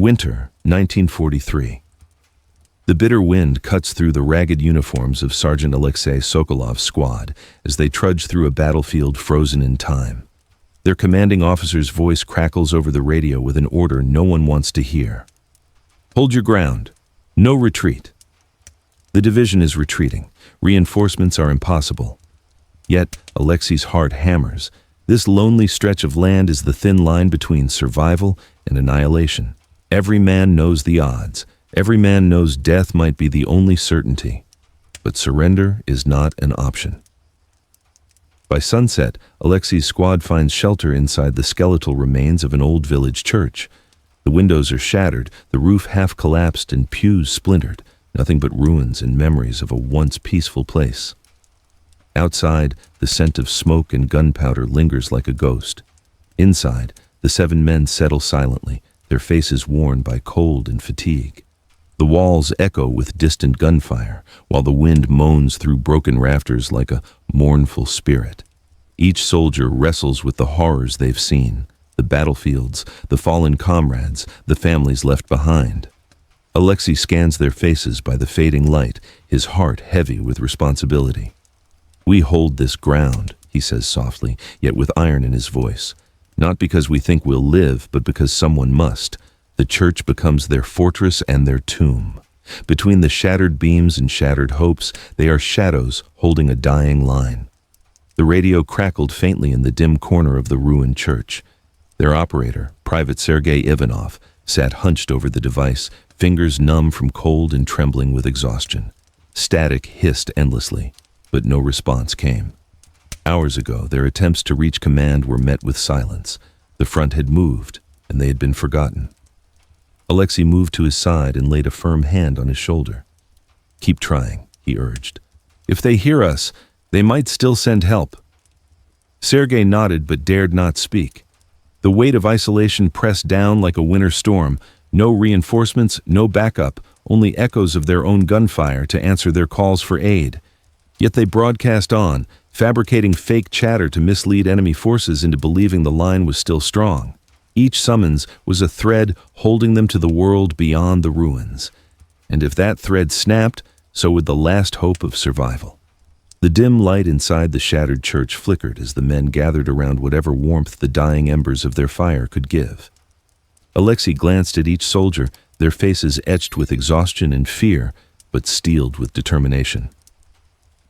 Winter, 1943. The bitter wind cuts through the ragged uniforms of Sergeant Alexei Sokolov's squad as they trudge through a battlefield frozen in time. Their commanding officer's voice crackles over the radio with an order no one wants to hear. Hold your ground. No retreat. The division is retreating. Reinforcements are impossible. Yet, Alexei's heart hammers. This lonely stretch of land is the thin line between survival and annihilation. Every man knows the odds. Every man knows death might be the only certainty. But surrender is not an option. By sunset, Alexei's squad finds shelter inside the skeletal remains of an old village church. The windows are shattered, the roof half collapsed, and pews splintered, nothing but ruins and memories of a once peaceful place. Outside, the scent of smoke and gunpowder lingers like a ghost. Inside, the 7 men settle silently, their faces worn by cold and fatigue. The walls echo with distant gunfire, while the wind moans through broken rafters like a mournful spirit. Each soldier wrestles with the horrors they've seen, the battlefields, the fallen comrades, the families left behind. Alexei scans their faces by the fading light, his heart heavy with responsibility. We hold this ground, he says softly, yet with iron in his voice. Not because we think we'll live, but because someone must. The church becomes their fortress and their tomb. Between the shattered beams and shattered hopes, they are shadows holding a dying line. The radio crackled faintly in the dim corner of the ruined church. Their operator, Private Sergei Ivanov, sat hunched over the device, fingers numb from cold and trembling with exhaustion. Static hissed endlessly, but no response came. Hours ago, their attempts to reach command were met with silence. The front had moved, and they had been forgotten. Alexei moved to his side and laid a firm hand on his shoulder. Keep trying, he urged. If they hear us, they might still send help. Sergei nodded but dared not speak. The weight of isolation pressed down like a winter storm. No reinforcements, no backup, only echoes of their own gunfire to answer their calls for aid. Yet they broadcast on, fabricating fake chatter to mislead enemy forces into believing the line was still strong. Each summons was a thread holding them to the world beyond the ruins. And if that thread snapped, so would the last hope of survival. The dim light inside the shattered church flickered as the men gathered around whatever warmth the dying embers of their fire could give. Alexei glanced at each soldier, their faces etched with exhaustion and fear, but steeled with determination.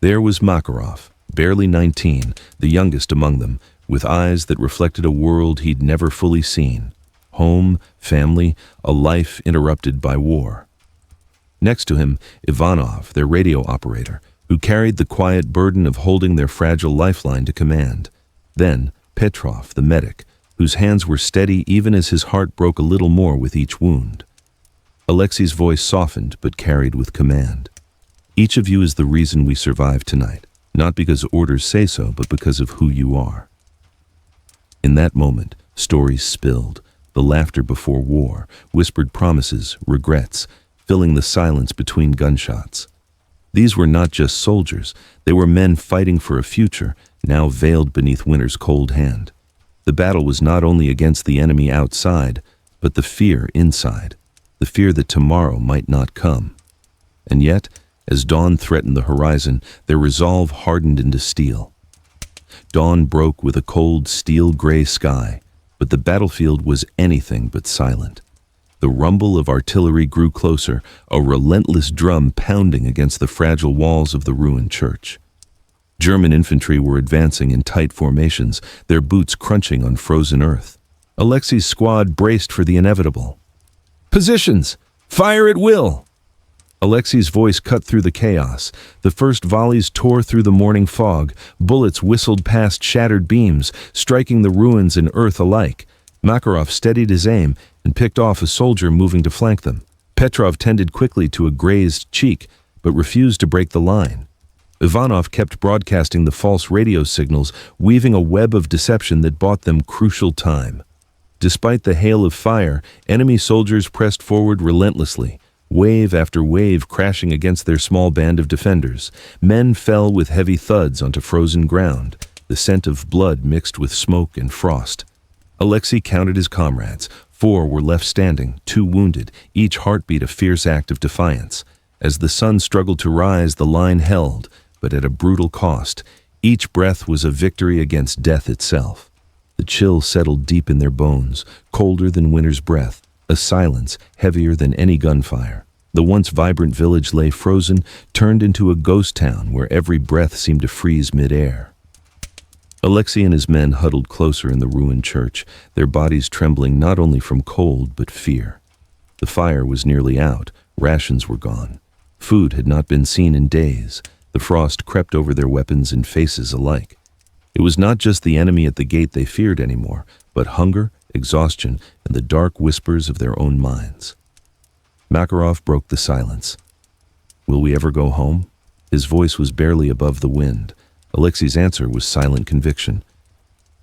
There was Makarov, barely 19, the youngest among them, with eyes that reflected a world he'd never fully seen. Home, family, a life interrupted by war. Next to him, Ivanov, their radio operator, who carried the quiet burden of holding their fragile lifeline to command. Then, Petrov, the medic, whose hands were steady even as his heart broke a little more with each wound. Alexei's voice softened but carried with command. Each of you is the reason we survive tonight, not because orders say so, but because of who you are. In that moment, stories spilled, the laughter before war, whispered promises, regrets, filling the silence between gunshots. These were not just soldiers, they were men fighting for a future, now veiled beneath winter's cold hand. The battle was not only against the enemy outside, but the fear inside, the fear that tomorrow might not come. And yet, as dawn threatened the horizon, their resolve hardened into steel. Dawn broke with a cold, steel-gray sky, but the battlefield was anything but silent. The rumble of artillery grew closer, a relentless drum pounding against the fragile walls of the ruined church. German infantry were advancing in tight formations, their boots crunching on frozen earth. Alexei's squad braced for the inevitable. Positions! Fire at will! Alexei's voice cut through the chaos. The first volleys tore through the morning fog. Bullets whistled past shattered beams, striking the ruins and earth alike. Makarov steadied his aim and picked off a soldier moving to flank them. Petrov tended quickly to a grazed cheek, but refused to break the line. Ivanov kept broadcasting the false radio signals, weaving a web of deception that bought them crucial time. Despite the hail of fire, enemy soldiers pressed forward relentlessly, wave after wave crashing against their small band of defenders. Men fell with heavy thuds onto frozen ground, the scent of blood mixed with smoke and frost. Alexei counted his comrades. 4 were left standing, 2 wounded, each heartbeat a fierce act of defiance. As the sun struggled to rise, the line held, but at a brutal cost. Each breath was a victory against death itself. The chill settled deep in their bones, colder than winter's breath, a silence heavier than any gunfire. The once vibrant village lay frozen, turned into a ghost town where every breath seemed to freeze mid-air. Alexei and his men huddled closer in the ruined church, their bodies trembling not only from cold but fear. The fire was nearly out, rations were gone. Food had not been seen in days. The frost crept over their weapons and faces alike. It was not just the enemy at the gate they feared anymore, but hunger, exhaustion, and the dark whispers of their own minds. Makarov broke the silence. "Will we ever go home?" His voice was barely above the wind. Alexei's answer was silent conviction.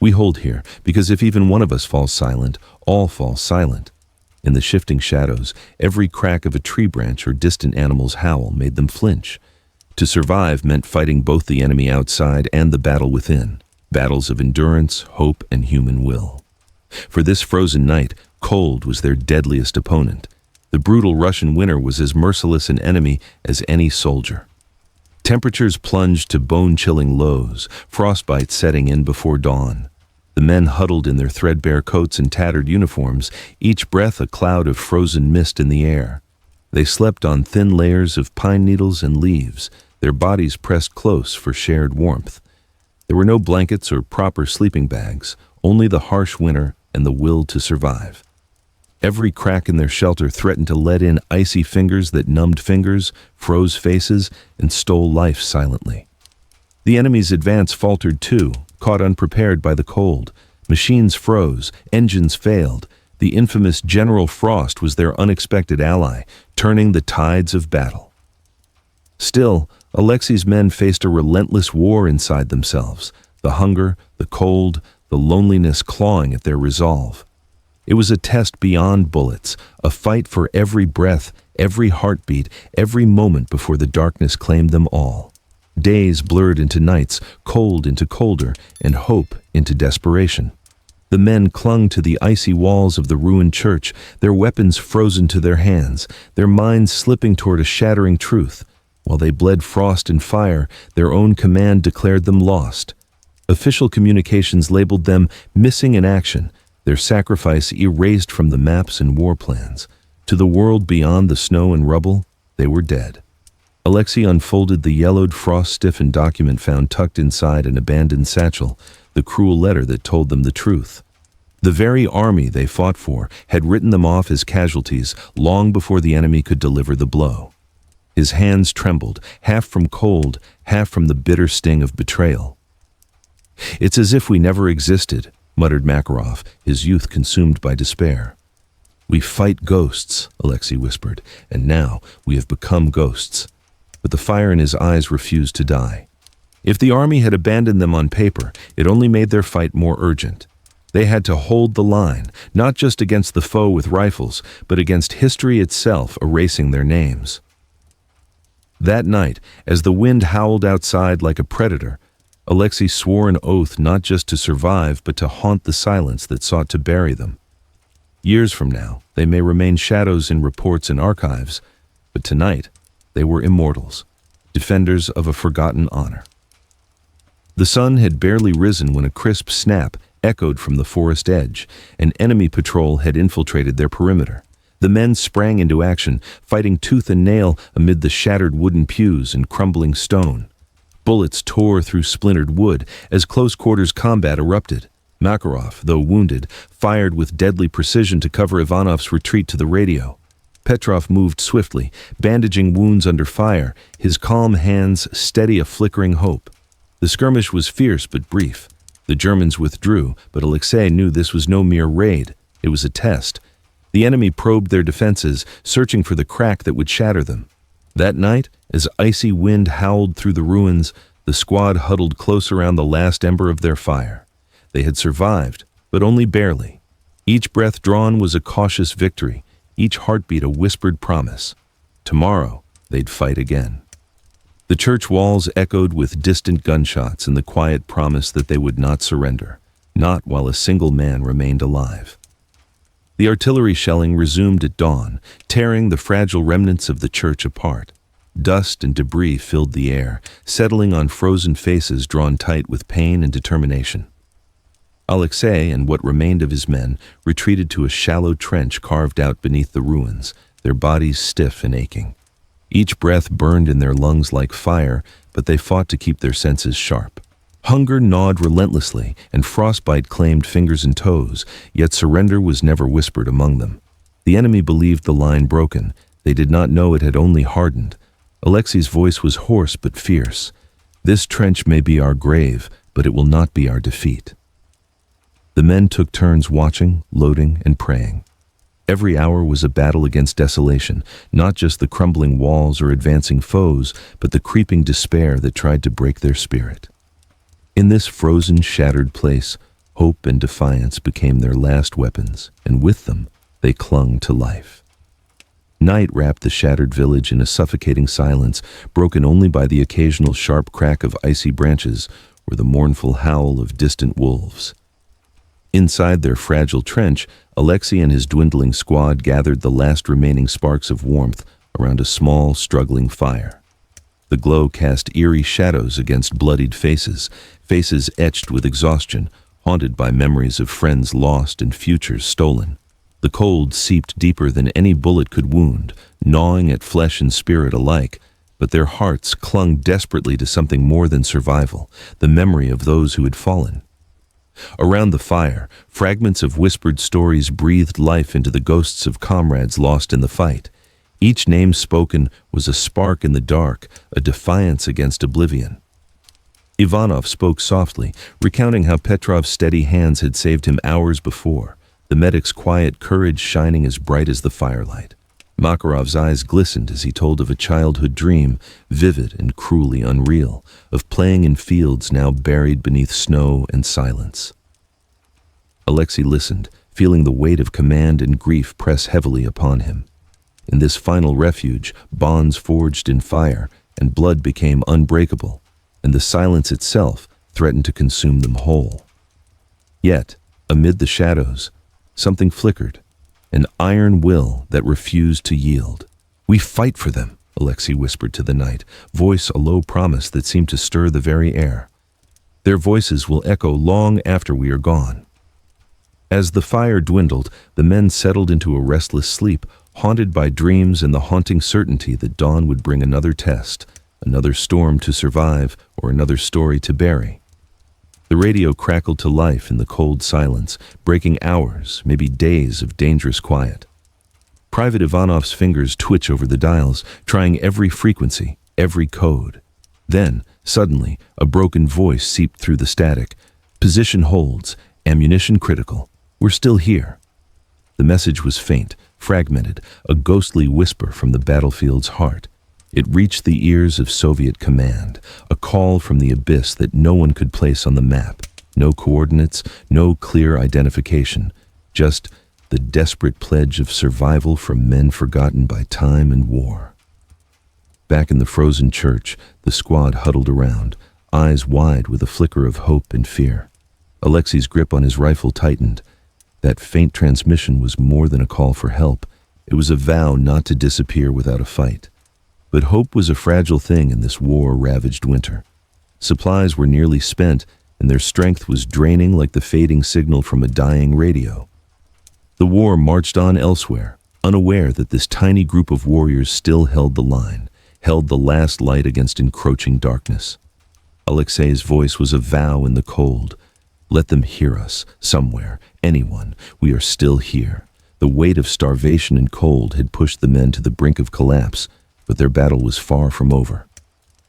"We hold here, because if even one of us falls silent, all fall silent." In the shifting shadows, every crack of a tree branch or distant animal's howl made them flinch. To survive meant fighting both the enemy outside and the battle within, battles of endurance, hope, and human will. For this frozen night, cold was their deadliest opponent. The brutal Russian winter was as merciless an enemy as any soldier. Temperatures plunged to bone-chilling lows, frostbite setting in before dawn. The men huddled in their threadbare coats and tattered uniforms, each breath a cloud of frozen mist in the air. They slept on thin layers of pine needles and leaves, their bodies pressed close for shared warmth. There were no blankets or proper sleeping bags, only the harsh winter and the will to survive. Every crack in their shelter threatened to let in icy fingers that numbed fingers, froze faces, and stole life silently. The enemy's advance faltered too, caught unprepared by the cold. Machines froze, engines failed. The infamous General Frost was their unexpected ally, turning the tides of battle. Still, Alexei's men faced a relentless war inside themselves, the hunger, the cold, the loneliness clawing at their resolve. It was a test beyond bullets, a fight for every breath, every heartbeat, every moment before the darkness claimed them all. Days blurred into nights, cold into colder, and hope into desperation. The men clung to the icy walls of the ruined church, their weapons frozen to their hands, their minds slipping toward a shattering truth. While they bled frost and fire, their own command declared them lost. Official communications labeled them missing in action, their sacrifice erased from the maps and war plans. To the world beyond the snow and rubble, they were dead. Alexei unfolded the yellowed, frost-stiffened document found tucked inside an abandoned satchel, the cruel letter that told them the truth. The very army they fought for had written them off as casualties long before the enemy could deliver the blow. His hands trembled, half from cold, half from the bitter sting of betrayal. "It's as if we never existed," muttered Makarov, his youth consumed by despair. "We fight ghosts," Alexei whispered, "and now we have become ghosts." But the fire in his eyes refused to die. If the army had abandoned them on paper, it only made their fight more urgent. They had to hold the line, not just against the foe with rifles, but against history itself erasing their names. That night, as the wind howled outside like a predator, Alexei swore an oath not just to survive, but to haunt the silence that sought to bury them. Years from now, they may remain shadows in reports and archives, but tonight, they were immortals, defenders of a forgotten honor. The sun had barely risen when a crisp snap echoed from the forest edge. An enemy patrol had infiltrated their perimeter. The men sprang into action, fighting tooth and nail amid the shattered wooden pews and crumbling stone. Bullets tore through splintered wood as close-quarters combat erupted. Makarov, though wounded, fired with deadly precision to cover Ivanov's retreat to the radio. Petrov moved swiftly, bandaging wounds under fire, his calm hands steady a flickering hope. The skirmish was fierce but brief. The Germans withdrew, but Alexei knew this was no mere raid. It was a test. The enemy probed their defenses, searching for the crack that would shatter them. That night, as icy wind howled through the ruins, the squad huddled close around the last ember of their fire. They had survived, but only barely. Each breath drawn was a cautious victory, each heartbeat a whispered promise. Tomorrow, they'd fight again. The church walls echoed with distant gunshots and the quiet promise that they would not surrender. not while a single man remained alive. The artillery shelling resumed at dawn, tearing the fragile remnants of the church apart. Dust and debris filled the air, settling on frozen faces drawn tight with pain and determination. Alexei and what remained of his men retreated to a shallow trench carved out beneath the ruins, their bodies stiff and aching. Each breath burned in their lungs like fire, but they fought to keep their senses sharp. Hunger gnawed relentlessly, and frostbite claimed fingers and toes, yet surrender was never whispered among them. The enemy believed the line broken. They did not know it had only hardened. Alexei's voice was hoarse but fierce. "This trench may be our grave, but it will not be our defeat." The men took turns watching, loading, and praying. Every hour was a battle against desolation, not just the crumbling walls or advancing foes, but the creeping despair that tried to break their spirit. In this frozen, shattered place, hope and defiance became their last weapons, and with them, they clung to life. Night wrapped the shattered village in a suffocating silence, broken only by the occasional sharp crack of icy branches or the mournful howl of distant wolves. Inside their fragile trench, Alexei and his dwindling squad gathered the last remaining sparks of warmth around a small, struggling fire. The glow cast eerie shadows against bloodied faces, faces etched with exhaustion, haunted by memories of friends lost and futures stolen. The cold seeped deeper than any bullet could wound, gnawing at flesh and spirit alike, but their hearts clung desperately to something more than survival, the memory of those who had fallen. Around the fire, fragments of whispered stories breathed life into the ghosts of comrades lost in the fight. Each name spoken was a spark in the dark, a defiance against oblivion. Ivanov spoke softly, recounting how Petrov's steady hands had saved him hours before, the medic's quiet courage shining as bright as the firelight. Makarov's eyes glistened as he told of a childhood dream, vivid and cruelly unreal, of playing in fields now buried beneath snow and silence. Alexei listened, feeling the weight of command and grief press heavily upon him. In this final refuge, bonds forged in fire, and blood became unbreakable, and the silence itself threatened to consume them whole. Yet, amid the shadows, something flickered, an iron will that refused to yield. "We fight for them," Alexei whispered to the night, voice a low promise that seemed to stir the very air. "Their voices will echo long after we are gone." As the fire dwindled, the men settled into a restless sleep, haunted by dreams and the haunting certainty that dawn would bring another test, another storm to survive, or another story to bury. The radio crackled to life in the cold silence, breaking hours, maybe days of dangerous quiet. Private Ivanov's fingers twitch over the dials, trying every frequency, every code. Then, suddenly, a broken voice seeped through the static. "Position holds, ammunition critical. We're still here." The message was faint, fragmented, a ghostly whisper from the battlefield's heart. It reached the ears of Soviet command, a call from the abyss that no one could place on the map. No coordinates, no clear identification, just the desperate pledge of survival from men forgotten by time and war. Back in the frozen church, the squad huddled around, eyes wide with a flicker of hope and fear. Alexei's grip on his rifle tightened. That faint transmission was more than a call for help. It was a vow not to disappear without a fight. But hope was a fragile thing in this war-ravaged winter. Supplies were nearly spent, and their strength was draining like the fading signal from a dying radio. The war marched on elsewhere, unaware that this tiny group of warriors still held the line, held the last light against encroaching darkness. Alexei's voice was a vow in the cold. "Let them hear us, somewhere, anyone. We are still here." The weight of starvation and cold had pushed the men to the brink of collapse, but their battle was far from over.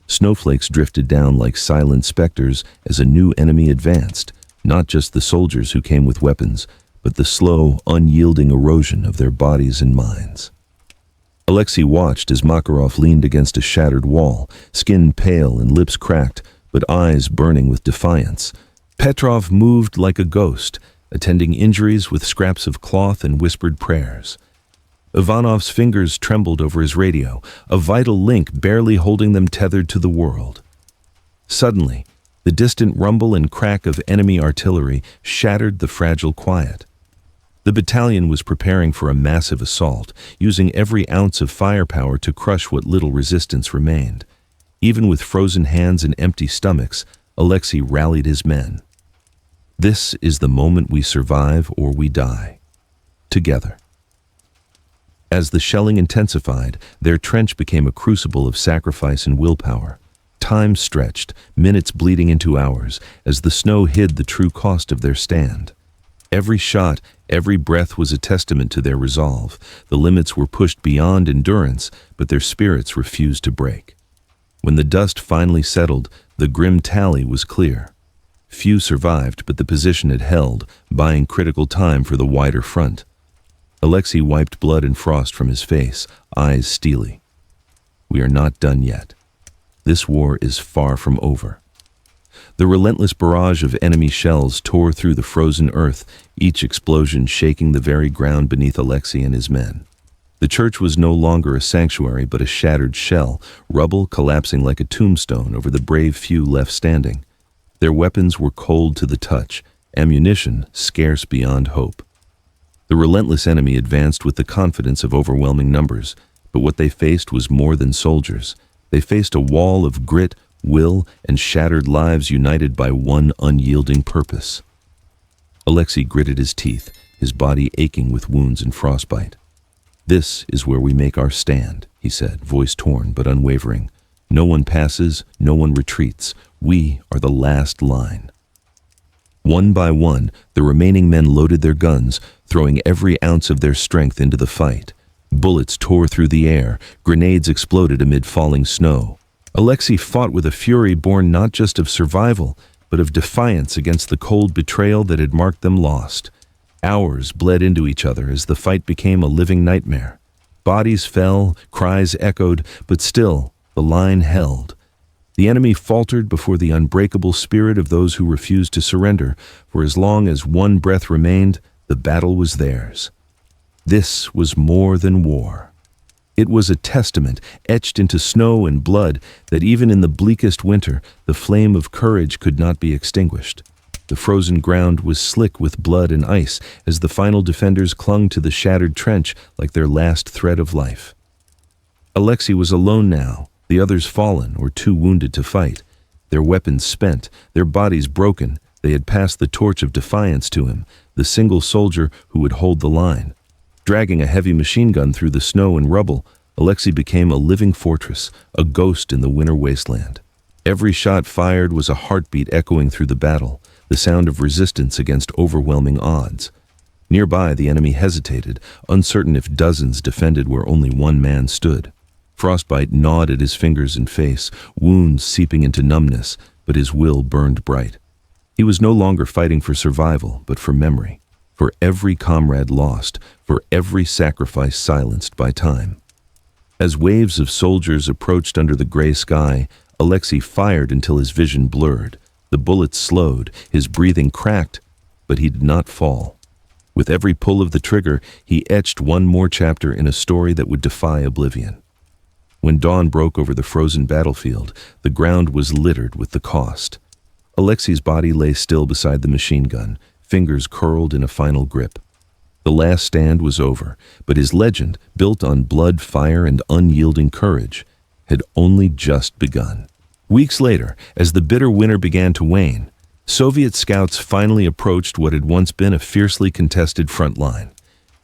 Snowflakes drifted down like silent specters as a new enemy advanced, not just the soldiers who came with weapons, but the slow, unyielding erosion of their bodies and minds. Alexei watched as Makarov leaned against a shattered wall, skin pale and lips cracked, but eyes burning with defiance. Petrov moved like a ghost, attending injuries with scraps of cloth and whispered prayers. Ivanov's fingers trembled over his radio, a vital link barely holding them tethered to the world. Suddenly, The distant rumble and crack of enemy artillery shattered the fragile quiet. The battalion was preparing for a massive assault, using every ounce of firepower to crush what little resistance remained. Even with frozen hands and empty stomachs, Alexei rallied his men. This is the moment we survive or we die. Together. As the shelling intensified, their trench became a crucible of sacrifice and willpower. Time stretched, minutes bleeding into hours, as the snow hid the true cost of their stand. Every shot, every breath was a testament to their resolve. The limits were pushed beyond endurance, but their spirits refused to break. When the dust finally settled, the grim tally was clear. Few survived, but the position had held, buying critical time for the wider front. Alexei wiped blood and frost from his face, eyes steely. We are not done yet. This war is far from over. The relentless barrage of enemy shells tore through the frozen earth, each explosion shaking the very ground beneath Alexei and his men. The church was no longer a sanctuary but a shattered shell, rubble collapsing like a tombstone over the brave few left standing. Their weapons were cold to the touch, ammunition scarce beyond hope. The relentless enemy advanced with the confidence of overwhelming numbers, but what they faced was more than soldiers. They faced a wall of grit, will, and shattered lives united by one unyielding purpose. Alexei gritted his teeth, his body aching with wounds and frostbite. "This is where we make our stand," he said, voice torn but unwavering. "No one passes, no one retreats. We are the last line." One by one, the remaining men loaded their guns, throwing every ounce of their strength into the fight. Bullets tore through the air, grenades exploded amid falling snow. Alexei fought with a fury born not just of survival, but of defiance against the cold betrayal that had marked them lost. Hours bled into each other as the fight became a living nightmare. Bodies fell, cries echoed, but still, the line held. The enemy faltered before the unbreakable spirit of those who refused to surrender, for as long as one breath remained, the battle was theirs. This was more than war. It was a testament, etched into snow and blood, that even in the bleakest winter, the flame of courage could not be extinguished. The frozen ground was slick with blood and ice as the final defenders clung to the shattered trench like their last thread of life. Alexei was alone now, the others fallen or too wounded to fight. Their weapons spent, their bodies broken, they had passed the torch of defiance to him, the single soldier who would hold the line. Dragging a heavy machine gun through the snow and rubble, Alexei became a living fortress, a ghost in the winter wasteland. Every shot fired was a heartbeat echoing through the battle, the sound of resistance against overwhelming odds. Nearby, the enemy hesitated, uncertain if dozens defended where only one man stood. Frostbite gnawed at his fingers and face, wounds seeping into numbness, but his will burned bright. He was no longer fighting for survival, but for memory. For every comrade lost, for every sacrifice silenced by time. As waves of soldiers approached under the gray sky, Alexei fired until his vision blurred. The bullets slowed, his breathing cracked, but he did not fall. With every pull of the trigger, he etched one more chapter in a story that would defy oblivion. When dawn broke over the frozen battlefield, the ground was littered with the cost. Alexei's body lay still beside the machine gun, fingers curled in a final grip. The last stand was over, but his legend, built on blood, fire, and unyielding courage, had only just begun. Weeks later, as the bitter winter began to wane, Soviet scouts finally approached what had once been a fiercely contested front line.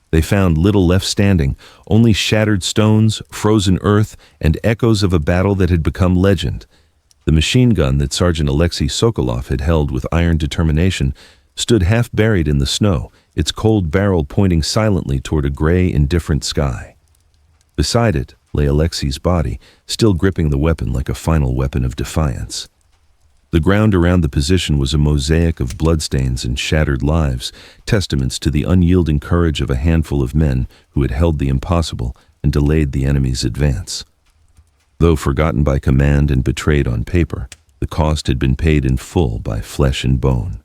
They found little left standing, only shattered stones, frozen earth, and echoes of a battle that had become legend. The machine gun that Sergeant Alexei Sokolov had held with iron determination stood half buried in the snow, its cold barrel pointing silently toward a gray, indifferent sky. Beside it lay Alexei's body, still gripping the weapon like a final weapon of defiance. The ground around the position was a mosaic of bloodstains and shattered lives, testaments to the unyielding courage of a handful of men who had held the impossible and delayed the enemy's advance. Though forgotten by command and betrayed on paper, the cost had been paid in full by flesh and bone.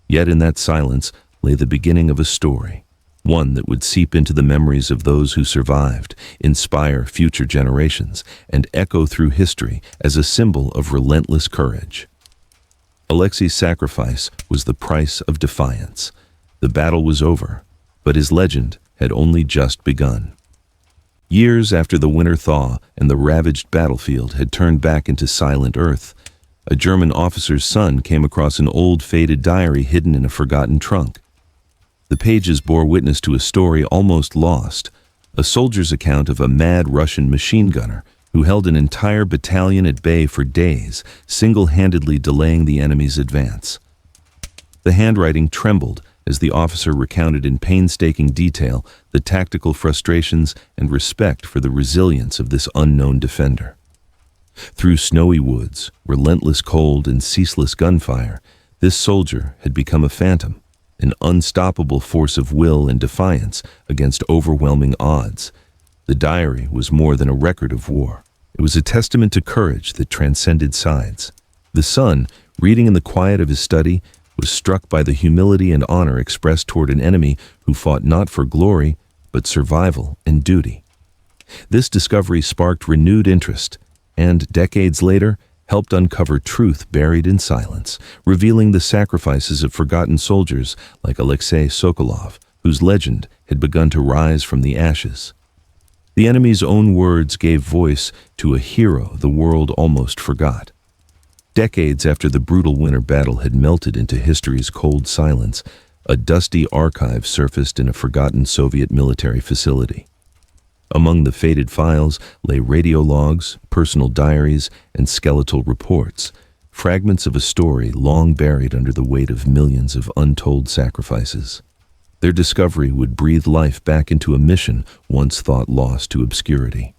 Yet in that silence lay the beginning of a story, one that would seep into the memories of those who survived, inspire future generations, and echo through history as a symbol of relentless courage. Alexei's sacrifice was the price of defiance. The battle was over, but his legend had only just begun. Years after the winter thaw and the ravaged battlefield had turned back into silent earth, a German officer's son came across an old faded diary hidden in a forgotten trunk. The pages bore witness to a story almost lost, a soldier's account of a mad Russian machine gunner who held an entire battalion at bay for days, single-handedly delaying the enemy's advance. The handwriting trembled as the officer recounted in painstaking detail the tactical frustrations and respect for the resilience of this unknown defender. Through snowy woods, relentless cold, and ceaseless gunfire, this soldier had become a phantom, an unstoppable force of will and defiance against overwhelming odds. The diary was more than a record of war. It was a testament to courage that transcended sides. The son, reading in the quiet of his study, was struck by the humility and honor expressed toward an enemy who fought not for glory, but survival and duty. This discovery sparked renewed interest, and decades later, helped uncover truth buried in silence, revealing the sacrifices of forgotten soldiers like Alexei Sokolov, whose legend had begun to rise from the ashes. The enemy's own words gave voice to a hero the world almost forgot. Decades after the brutal winter battle had melted into history's cold silence, a dusty archive surfaced in a forgotten Soviet military facility. Among the faded files lay radio logs, personal diaries, and skeletal reports, fragments of a story long buried under the weight of millions of untold sacrifices. Their discovery would breathe life back into a mission once thought lost to obscurity.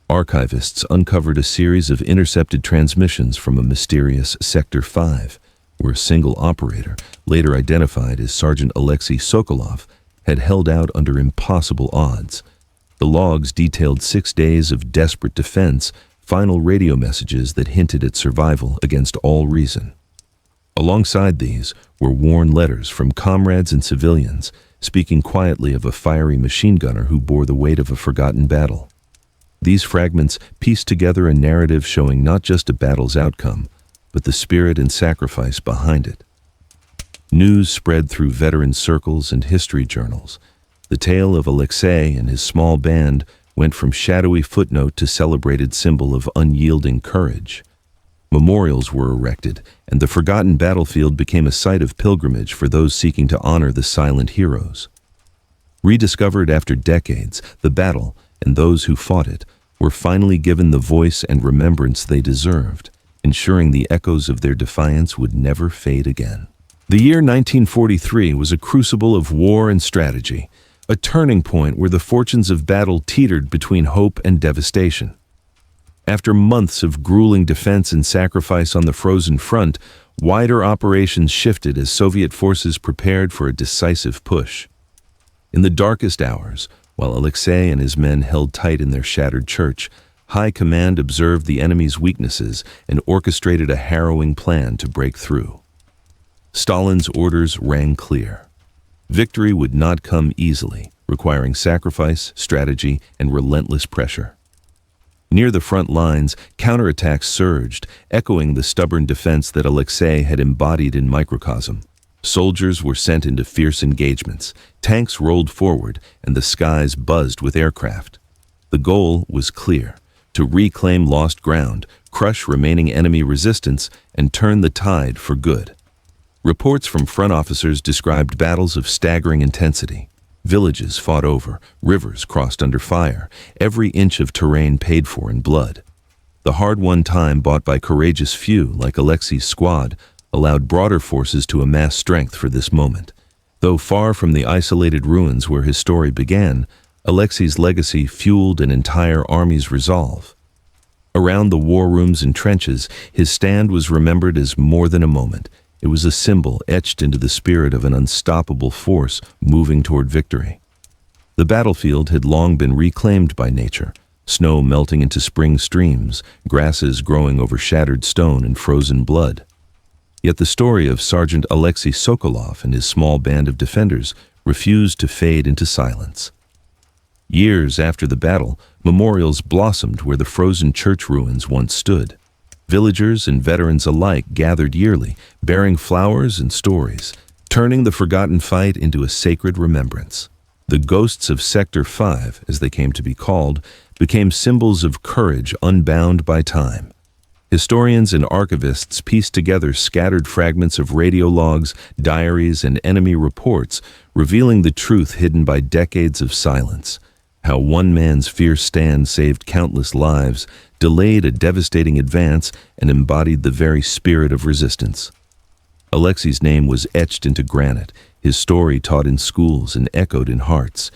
Archivists uncovered a series of intercepted transmissions from a mysterious Sector 5, where a single operator, later identified as Sergeant Alexei Sokolov, had held out under impossible odds. The logs detailed 6 days of desperate defense, final radio messages that hinted at survival against all reason. Alongside these were worn letters from comrades and civilians, speaking quietly of a fiery machine gunner who bore the weight of a forgotten battle. These fragments pieced together a narrative showing not just a battle's outcome, but the spirit and sacrifice behind it. News spread through veteran circles and history journals. The tale of Alexei and his small band went from shadowy footnote to celebrated symbol of unyielding courage. Memorials were erected, and the forgotten battlefield became a site of pilgrimage for those seeking to honor the silent heroes. Rediscovered after decades, the battle, and those who fought it, were finally given the voice and remembrance they deserved, ensuring the echoes of their defiance would never fade again. The year 1943 was a crucible of war and strategy, a turning point where the fortunes of battle teetered between hope and devastation. After months of grueling defense and sacrifice on the frozen front, wider operations shifted as Soviet forces prepared for a decisive push. In the darkest hours, while Alexei and his men held tight in their shattered church, High Command observed the enemy's weaknesses and orchestrated a harrowing plan to break through. Stalin's orders rang clear. Victory would not come easily, requiring sacrifice, strategy, and relentless pressure. Near the front lines, counterattacks surged, echoing the stubborn defense that Alexei had embodied in microcosm. Soldiers were sent into fierce engagements, tanks rolled forward, and the skies buzzed with aircraft. The goal was clear: to reclaim lost ground, crush remaining enemy resistance, and turn the tide for good. Reports from front officers described battles of staggering intensity. Villages fought over, rivers crossed under fire, every inch of terrain paid for in blood. The hard-won time bought by courageous few, like Alexei's squad, allowed broader forces to amass strength for this moment. Though far from the isolated ruins where his story began, Alexei's legacy fueled an entire army's resolve. Around the war rooms and trenches, his stand was remembered as more than a moment. It was a symbol etched into the spirit of an unstoppable force moving toward victory. The battlefield had long been reclaimed by nature, snow melting into spring streams, grasses growing over shattered stone and frozen blood. Yet the story of Sergeant Alexei Sokolov and his small band of defenders refused to fade into silence. Years after the battle, memorials blossomed where the frozen church ruins once stood. Villagers and veterans alike gathered yearly, bearing flowers and stories, turning the forgotten fight into a sacred remembrance. The ghosts of Sector 5, as they came to be called, became symbols of courage unbound by time. Historians and archivists pieced together scattered fragments of radio logs, diaries, and enemy reports, revealing the truth hidden by decades of silence. How one man's fierce stand saved countless lives, delayed a devastating advance, and embodied the very spirit of resistance. Alexei's name was etched into granite, his story taught in schools and echoed in hearts.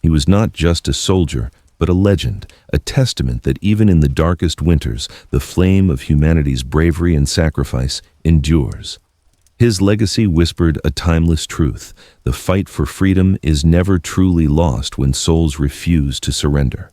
He was not just a soldier, but a legend, a testament that even in the darkest winters, the flame of humanity's bravery and sacrifice endures. His legacy whispered a timeless truth: the fight for freedom is never truly lost when souls refuse to surrender.